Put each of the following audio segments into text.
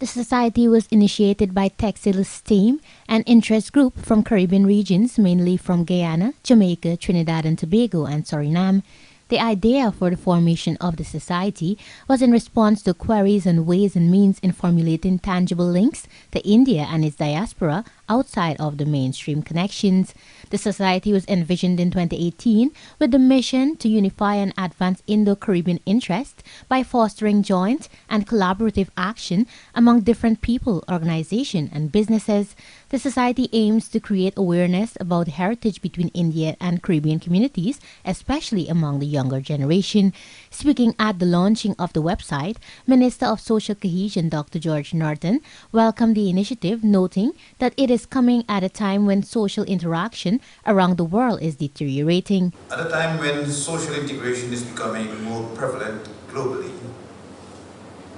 The society was initiated by Texila's team, an interest group from Caribbean regions, mainly from Guyana, Jamaica, Trinidad and Tobago, and Suriname. The idea for the formation of the society was in response to queries on ways and means in formulating tangible links to India and its diaspora outside of the mainstream connections. The society was envisioned in 2018 with the mission to unify and advance Indo-Caribbean interests by fostering joint and collaborative action among different people, organizations, and businesses. The society aims to create awareness about the heritage between India and Caribbean communities, especially among the younger generation. Speaking at the launching of the website, Minister of Social Cohesion Dr. George Norton welcomed the initiative, noting that it is coming at a time when social interaction around the world is deteriorating. At a time when social integration is becoming more prevalent globally,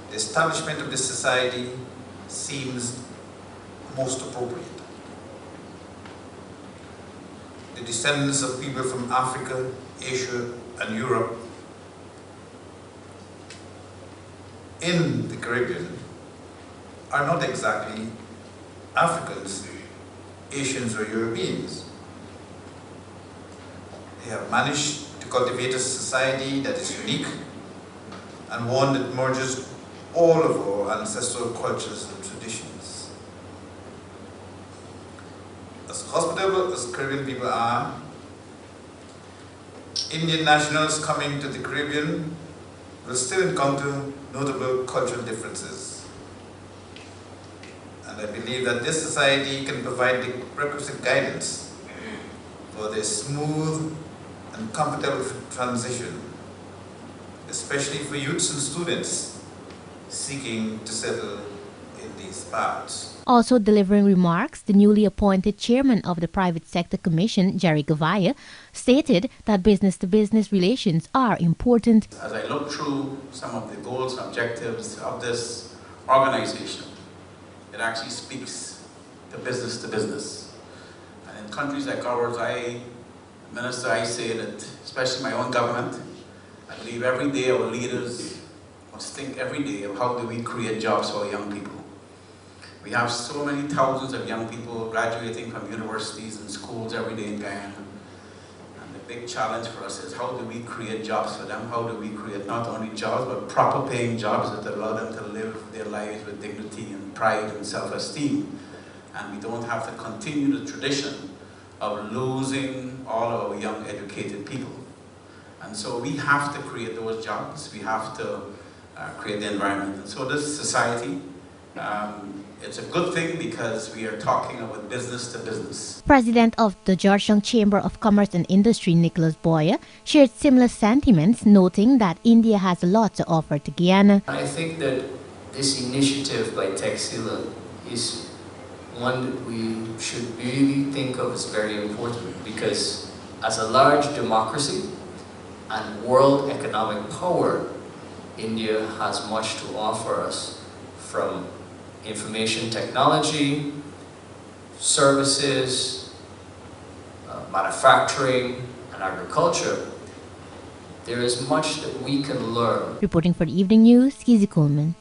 the establishment of this society seems most appropriate. The descendants of people from Africa, Asia, and Europe in the Caribbean are not exactly Africans, Asians, or Europeans. They have managed to cultivate a society that is unique and one that merges all of our ancestral cultures and traditions. As hospitable as Caribbean people are, Indian nationals coming to the Caribbean will still encounter notable cultural differences. And I believe that this society can provide the requisite guidance for the smooth and comfortable transition, especially for youths and students seeking to settle in these parts. Also delivering remarks, the newly appointed chairman of the Private Sector Commission, GERRY, stated that business-to-business relations are important. As I look through some of the goals and objectives of this organization, it actually speaks to business. And in countries like ours, Minister, I say that, especially my own government, I believe every day our leaders must think every day of how do we create jobs for our young people. We have so many thousands of young people graduating from universities and schools every day in Guyana. And the big challenge for us is how do we create jobs for them? How do we create not only jobs, but proper paying jobs that allow them to live their lives with dignity and pride and self-esteem. And we don't have to continue the tradition of losing all our young educated people. And so we have to create those jobs. We have to create the environment. And so this society, it's a good thing because we are talking about business to business. President of the Georgetown Chamber of Commerce and Industry, Nicholas Boyer, shared similar sentiments, noting that India has a lot to offer to Guyana. I think that this initiative by Texila is one that we should really think of as very important, because as a large democracy and world economic power, India has much to offer us, from information technology, services, manufacturing, and agriculture. There is much that we can learn. Reporting for the Evening News, Kizzy Coleman.